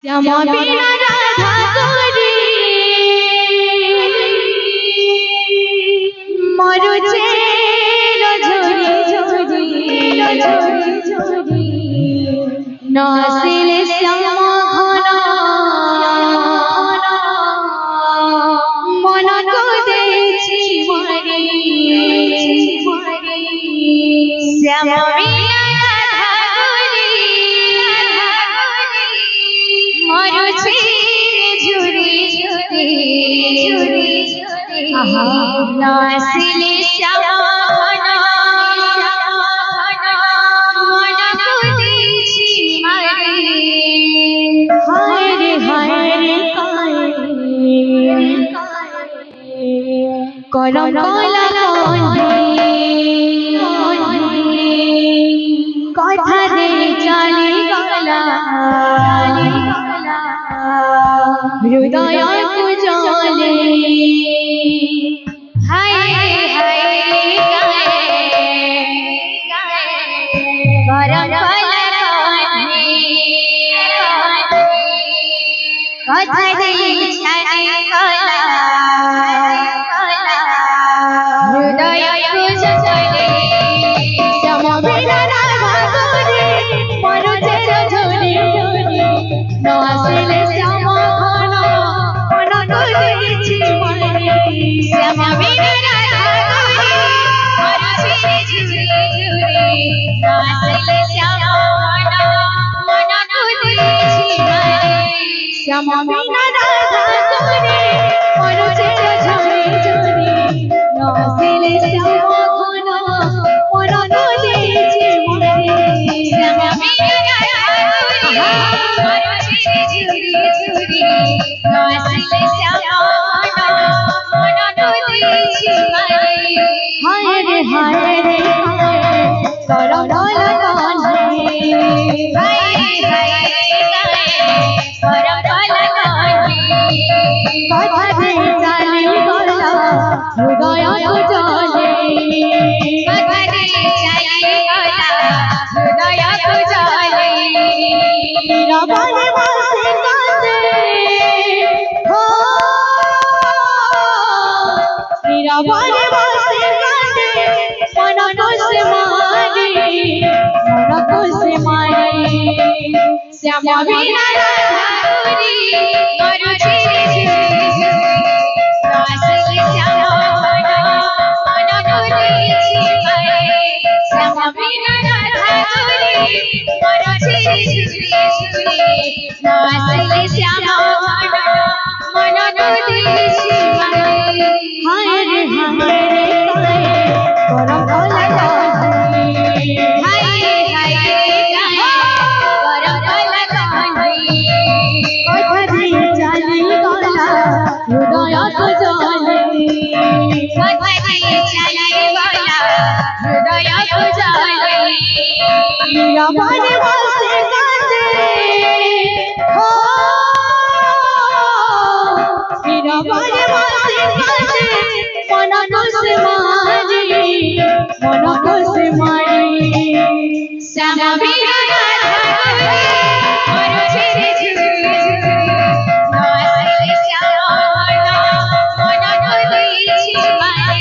শ্যামা বিনা রাধা করি মরুছে ঝরি ঝরি ঝরি ঝরি নাসিলে শ্যামা ঘন মন করেছি মরি শ্যামা বিনা রাধা করি মরুছে ঝরি ঝরি ঝরি ঝরি নাসিলে শ্যামা ঘন মন করেছি মরি হায় রে করম কলা কথা দে চালি গলা হৃদয় কুজলে হায় করম কলা কথা দে চালি গলা হৃদয় কুজলে শ্যামা বিনা রাধা করি মরুছে ঝরি ঝরি নাসিলে শ্যামা ঘন মন করেছি মরি শ্যামা বিনা রাধা করি মরুছে ঝরি ঝরি নাসিলে শ্যামা ঘন মন করেছি মরি শ্যামা বিনা রাধা করি মরুছে ঝরি ঝরি নাসিলে শ্যামা ঘন মন করেছি মরি শ্যামা বিনা রাধা করি মরুছে ঝরি ঝরি নাসিলে শ্যামা ঘন মন করেছি মরি হায় রে করম কলা করম কলা কথা দে চালি গলা হৃদয় কুজলে কথা দে চালি গলা হৃদয় কুজলে রবনে বসে কাঁদে হো রবনে বসে কাঁদে মন কোসে মারি শ্যামা বিনা রাধা করি মরুছে ঝরি ঝরি নাসিলে শ্যামা ঘন মন করেছি মরি শ্যামা বিনা রাধা করি মরুছে ঝরি ঝরি নাসিলে শ্যামা ঘন মন করেছি মরি হায় রে করম কলা হৃদয় কুজলে কথা দে চালি গলা হৃদয় কুজলে রবনে বসে কাঁদে হো রবনে বসে কাঁদে মন কোসে মারি শ্যামা বিনা রাধা করি মরুছে ঝরি ঝরি নাসিলে শ্যামা ঘন মন করেছি মরি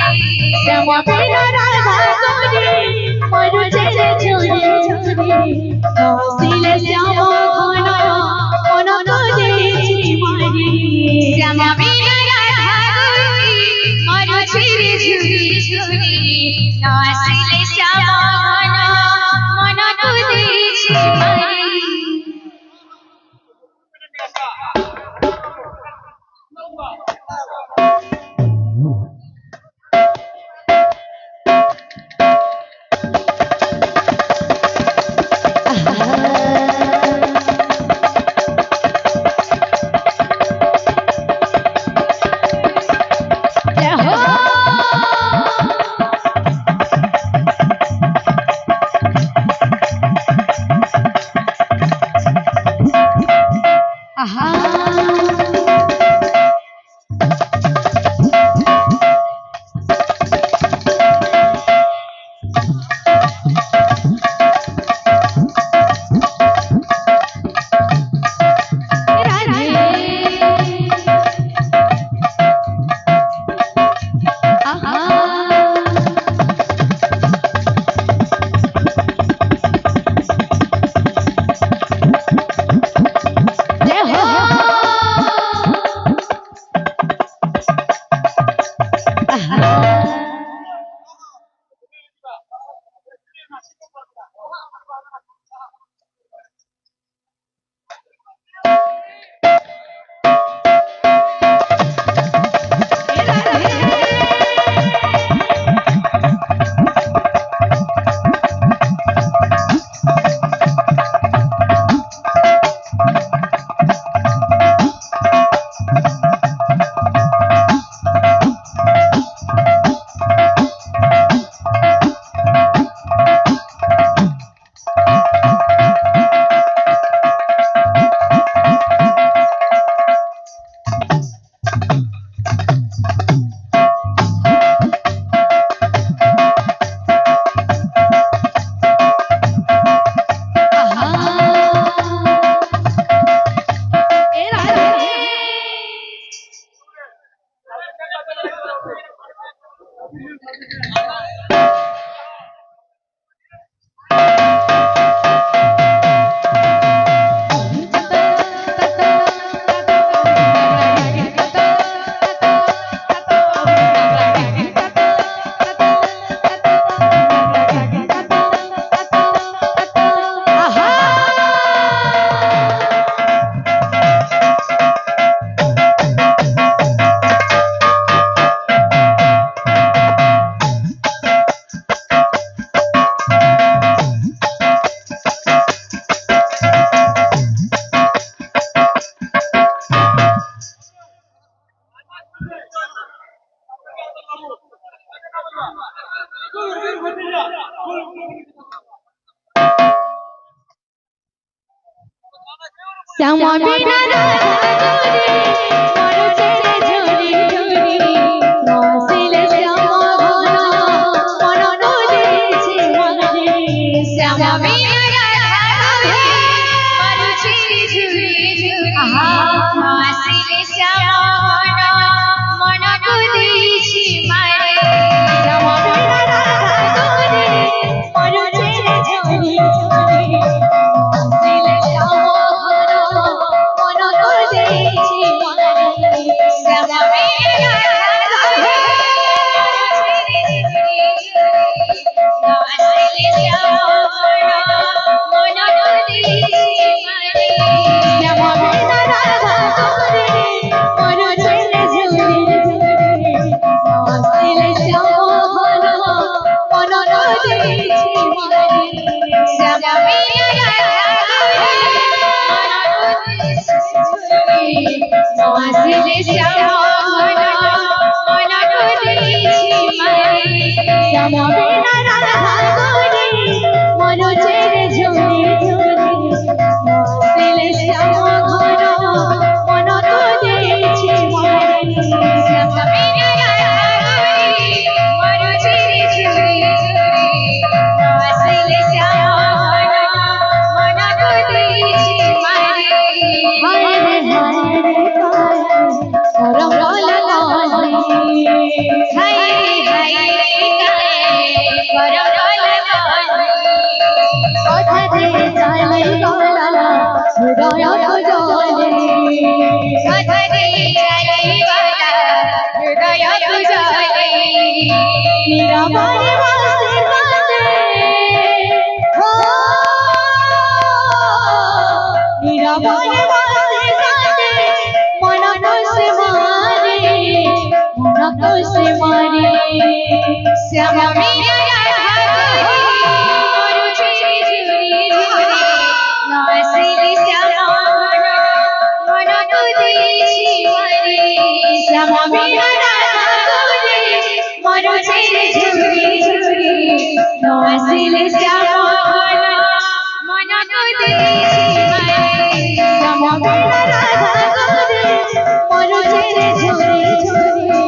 শ্যামা বিনা রাধা করি মরুছে ঝরি ঝরি নাসিলে শ্যামা ঘন মন করেছি মরি শ্যামা বিনা রাধা করি মরুছে ঝরি ঝরি নাসিলে শ্যামা ঘন মন করেছি মরি শ্যামা বিনা রাধা করে মন ছেড়ে ঝরে ঝরে নাচিলে শ্যামা ঘন মন নদীছে মারে শ্যামা বিনা রাধা করে মন ছেড়ে ঝরে ঝরে নাচিলে শ্যামা ঘন মন নদীছে মারে শ্যামা বিনা রাধা করে মন ছেড়ে ঝরে ঝরে নাচিলে শ্যামা ঘন মন নদীছে মারে শ্যামা বিনা রাধা করে নাচিলে শ্যামা ঘন মন নদীছে মারে শ্যামা বিনা রাধা করে মন ছেড়ে ঝরে ঝরে নাচিলে শ্যামা ঘন মন নদীছে মারে শ্যামা বিনা রাধা করে মন নদীছে ঝরে নাচিলে শ্যামা ঘন মন নদীছে মারে শ্যামা বিনা রাধা করে মন ছেড়ে ঝরে ঝরে নাচিলে শ্যামা ঘন মন নদীছে মারে শ্যামা বিনা রাধা করে মন ছেড়ে ঝরে ঝরে নাচিলে শ্যামা ঘন মন নদীছে মারে হায় রে হায় রে করম লাগালে হায় রে হায় রে করম লাগালে কথা দিয়ে চালে গলা হৃদয় জলে কথা দিয়ে চালে গলা হৃদয় জলে নিরাময় বাসে কাঁদে ও নিরাময় বাসে কাঁদে মন কোসে মারে মন কোসে মারে শ্যামা বিনা রাধা করে মন ছেড়ে ঝরে ঝরে নাচিলে শ্যামা ঘন মন নদীছে মারে শ্যামা বিনা রাধা করে মন ছেড়ে ঝরে ঝরে নাচিলে শ্যামা ঘন মন নদীছে মারে শ্যামা বিনা রাধা করে মন ছেড়ে ঝরে ঝরে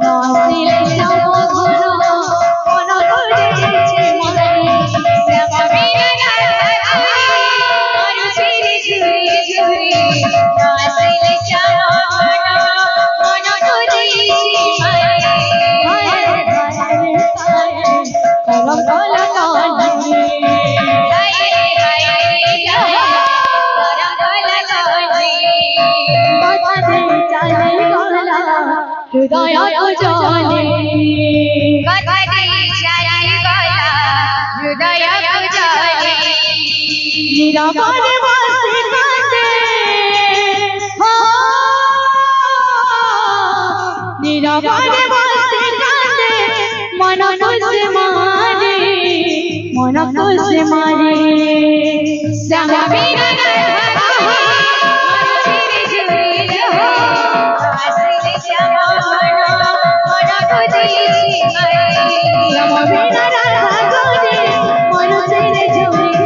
নাচিলে শ্যামা ঘন মন নদীছে মারে শ্যামা বিনা রাধা করে মন ছেড়ে ঝরে ঝরে নাচিলে শ্যামা ঘন মন নদীছে মারে হায় রে হায় রে করম লাগালে হায় রে হায় রে করম লাগালে কথা দিয়ে চালে গলা হৃদয় জলে কথা দিয়ে চালে গলা হৃদয় জলে নিরাময় বাসে কাঁদে হো নিরাময় বাসে কাঁদে মন কোসে মারে মন কোসে মারে শ্যামা বিনা রাধা করে মন ছেড়ে ঝরে ঝরে নাচিলে শ্যামা ঘন মন নদীছে মারে শ্যামা বিনা রাধা করে মন ছেড়ে ঝরে